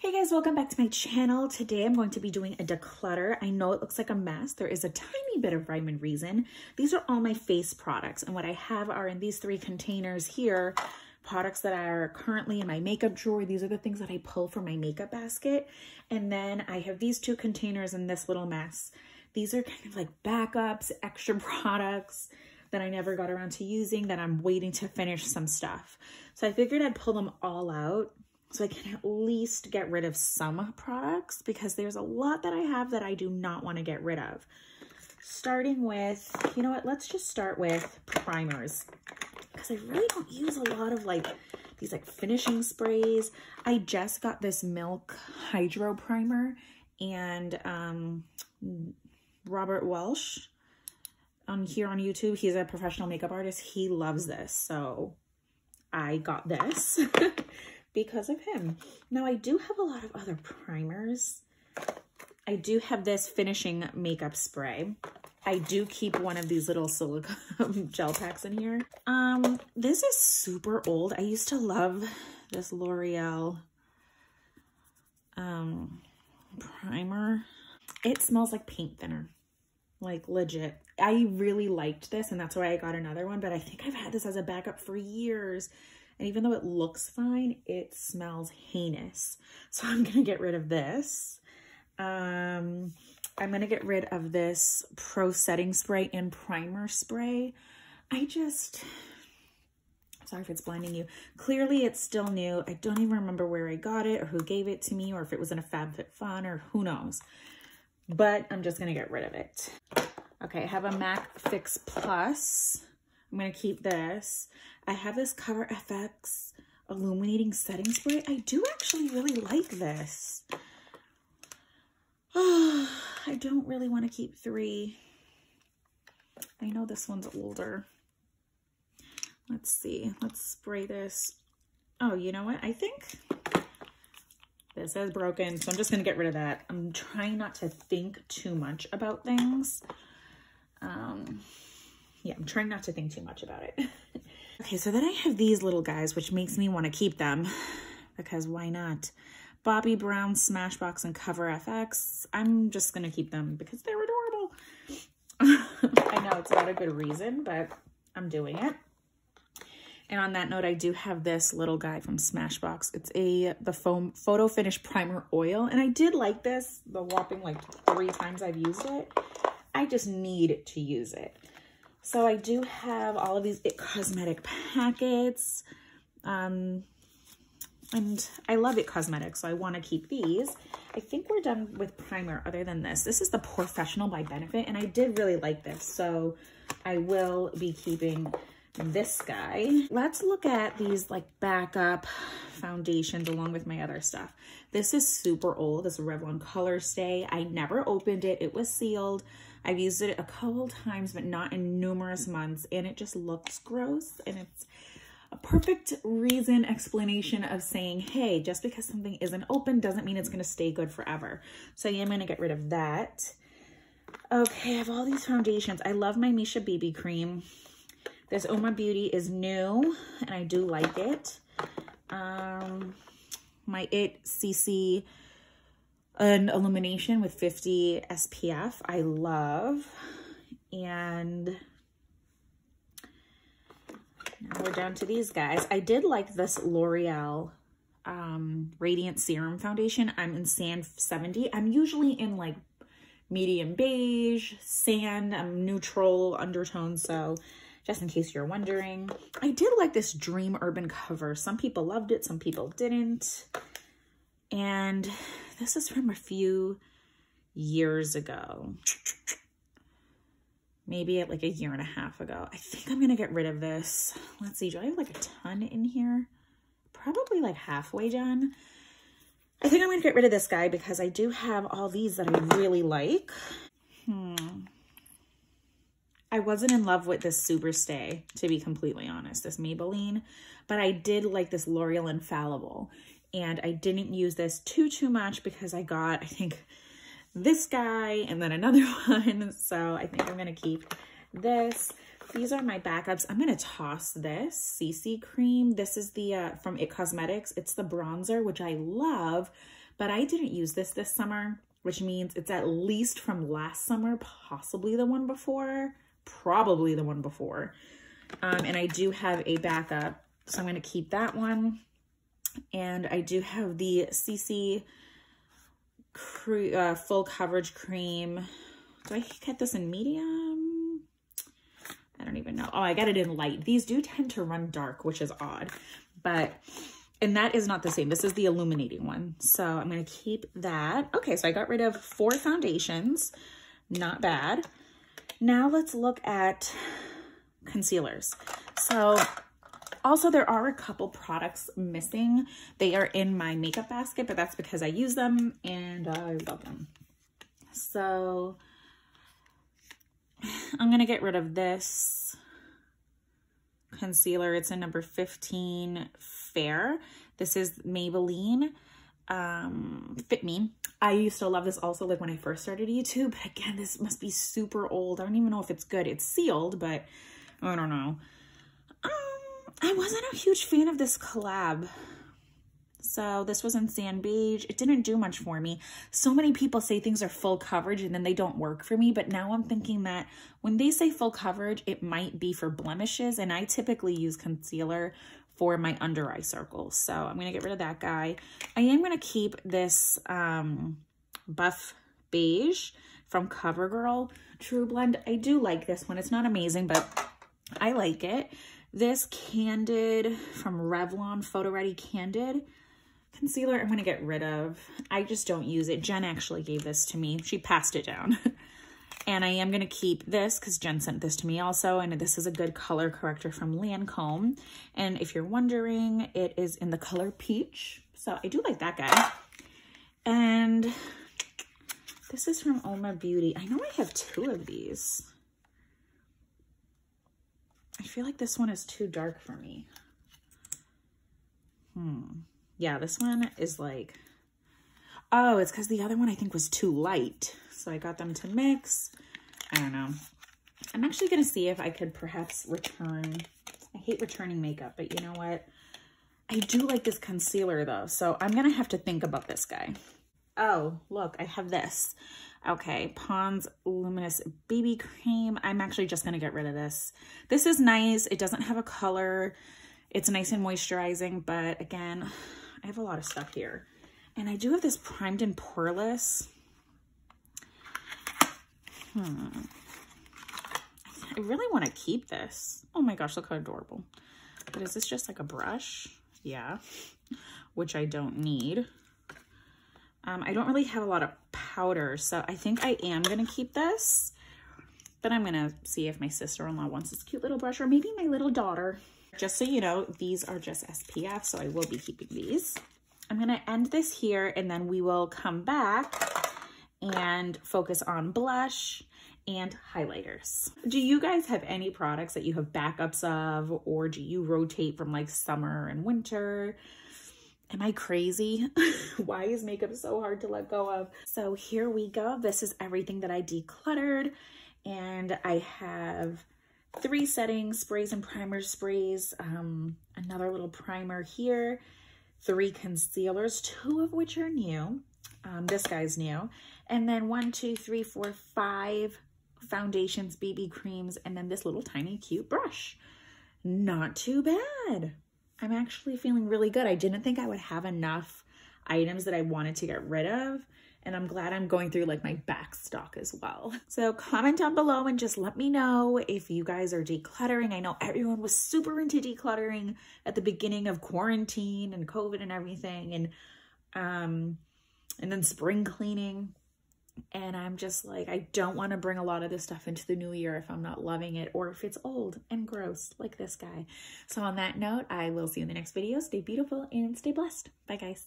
Hey guys, welcome back to my channel. Today I'm going to be doing a declutter. I know it looks like a mess. There is a tiny bit of rhyme and reason. These are all my face products, and what I have are in these 3 containers here, products that are currently in my makeup drawer. These are the things that I pull from my makeup basket. And then I have these 2 containers in this little mess. These are kind of like backups, extra products that I never got around to using that I'm waiting to finish some stuff. So I figured I'd pull them all out so I can at least get rid of some products, because there's a lot that I have that I do not want to get rid of. Starting with, you know what, let's just start with primers, because I really don't use a lot of these finishing sprays. I just got this Milk Hydro Primer, and Robert Welsh here on YouTube, he's a professional makeup artist. He loves this, so I got this. Because of him. Now I do have a lot of other primers. I do have this finishing makeup spray. I do keep one of these little silicone gel packs in here. This is super old. I used to love this L'Oreal primer. It smells like paint thinner, like legit. I really liked this, and that's why I got another one, but I think I've had this as a backup for years. And even though it looks fine, it smells heinous. So I'm going to get rid of this. I'm going to get rid of this Pro Setting Spray and Primer Spray. Sorry if it's blinding you. Clearly it's still new. I don't even remember where I got it or who gave it to me, or if it was in a FabFitFun or who knows. But I'm just going to get rid of it. Okay, I have a MAC Fix Plus. I'm going to keep this. I have this Cover FX Illuminating Setting Spray. I do actually really like this. Oh, I don't really want to keep 3. I know this one's older. Let's see. Let's spray this. Oh, you know what? I think this is broken, so I'm just going to get rid of that. I'm trying not to think too much about things. Yeah, I'm trying not to think too much about it. Okay, so then I have these little guys, which makes me want to keep them, because why not? Bobbi Brown, Smashbox, and Cover FX. I'm just going to keep them because they're adorable. I know it's not a good reason, but I'm doing it. And on that note, I do have this little guy from Smashbox. It's the Foam Photo Finish Primer Oil, and I did like this the whopping 3 times I've used it. I just need to use it. So I do have all of these IT Cosmetic packets, and I love IT Cosmetics, so I want to keep these. I think we're done with primer other than this. This is the Professional by Benefit, and I did really like this, so I will be keeping this guy. Let's look at these backup foundations along with my other stuff. This is super old. This is Revlon Colorstay. I never opened it. It was sealed. I've used it a couple times, but not in numerous months, and it just looks gross. And it's a perfect explanation of saying, hey, just because something isn't open doesn't mean it's going to stay good forever. So I am going to get rid of that. Okay, I have all these foundations. I love my Misha BB cream. This Uoma Beauty is new, and I do like it. My IT CC an Illumination with 50 SPF, I love. And now we're down to these guys. I did like this L'Oreal Radiant Serum Foundation. I'm in Sand 70. I'm usually in medium beige, sand, neutral undertone, so just in case you're wondering. I did like this Dream Urban cover. Some people loved it, some people didn't. And this is from a few years ago. Maybe a year and a half ago. I think I'm going to get rid of this. Let's see, do I have a ton in here? Probably halfway done. I think I'm going to get rid of this guy because I do have all these that I really like. I wasn't in love with this Superstay, to be completely honest, this Maybelline, but I did like this L'Oreal Infallible. And I didn't use this too much because I got, I think, this guy and then another one. So I think I'm going to keep this. These are my backups. I'm going to toss this CC cream. This is the from IT Cosmetics. It's the bronzer, which I love, but I didn't use this summer, which means it's at least from last summer, possibly the one before, probably the one before. And I do have a backup, so I'm going to keep that one. And I do have the CC full coverage cream. Do I get this in medium? I don't even know. Oh, I got it in light. These do tend to run dark, which is odd, and that is not the same. This is the illuminating one. So I'm going to keep that. Okay, so I got rid of 4 foundations. Not bad. Now let's look at concealers. So also there are a couple products missing. They are in my makeup basket, but that's because I use them and I love them. So I'm going to get rid of this concealer. It's in number 15 Fair. This is Maybelline Fit Me. I used to love this also, like when I first started YouTube, but again, this must be super old. I don't even know if it's good. It's sealed, but I don't know. I wasn't a huge fan of this collab. So this was in Sand Beige. It didn't do much for me. So many people say things are full coverage and then they don't work for me. But now I'm thinking that when they say full coverage, it might be for blemishes. And I typically use concealer for my under eye circles. So I'm going to get rid of that guy. I am going to keep this Buff Beige from CoverGirl True Blend. I do like this one. It's not amazing, but I like it. This Candid from Revlon Photo Ready Candid concealer, I'm going to get rid of. I just don't use it. Jen actually gave this to me. She passed it down. And I am going to keep this because Jen sent this to me also. And this is a good color corrector from Lancome. And if you're wondering, it is in the color Peach. So I do like that guy. And this is from Uoma Beauty. I know I have 2 of these. I feel like this one is too dark for me. Yeah, this one is like, oh, it's because the other one I think was too light. So I got them to mix. I don't know. I'm actually going to see if I could perhaps return. I hate returning makeup, but you know what? I do like this concealer though. So I'm going to have to think about this guy. Oh, look, I have this. Okay, Pond's Luminous BB Cream. I'm actually just going to get rid of this. This is nice. It doesn't have a color. It's nice and moisturizing, but again, I have a lot of stuff here. And I do have this Primed and Poreless. I really want to keep this. Oh my gosh, look how adorable. But is this just like a brush? Yeah, which I don't need. I don't really have a lot of powder, so I think I am going to keep this. But I'm going to see if my sister-in-law wants this cute little brush, or maybe my little daughter. Just so you know, these are just SPF, so I will be keeping these. I'm going to end this here, and then we will come back and focus on blush and highlighters. Do you guys have any products that you have backups of, or do you rotate from like summer and winter? Am I crazy? Why is makeup so hard to let go of? So here we go. This is everything that I decluttered. And I have 3 setting sprays and primer sprays. Another little primer here. 3 concealers, 2 of which are new. This guy's new. And then 1, 2, 3, 4, 5 foundations, BB creams, and then this little tiny cute brush. Not too bad. I'm actually feeling really good. I didn't think I would have enough items that I wanted to get rid of. And I'm glad I'm going through like my back stock as well. So comment down below and just let me know if you guys are decluttering. I know everyone was super into decluttering at the beginning of quarantine and COVID and everything. And then spring cleaning. And I'm just like, I don't want to bring a lot of this stuff into the new year if I'm not loving it, or if it's old and gross like this guy. So on that note, I will see you in the next video. Stay beautiful and stay blessed. Bye guys.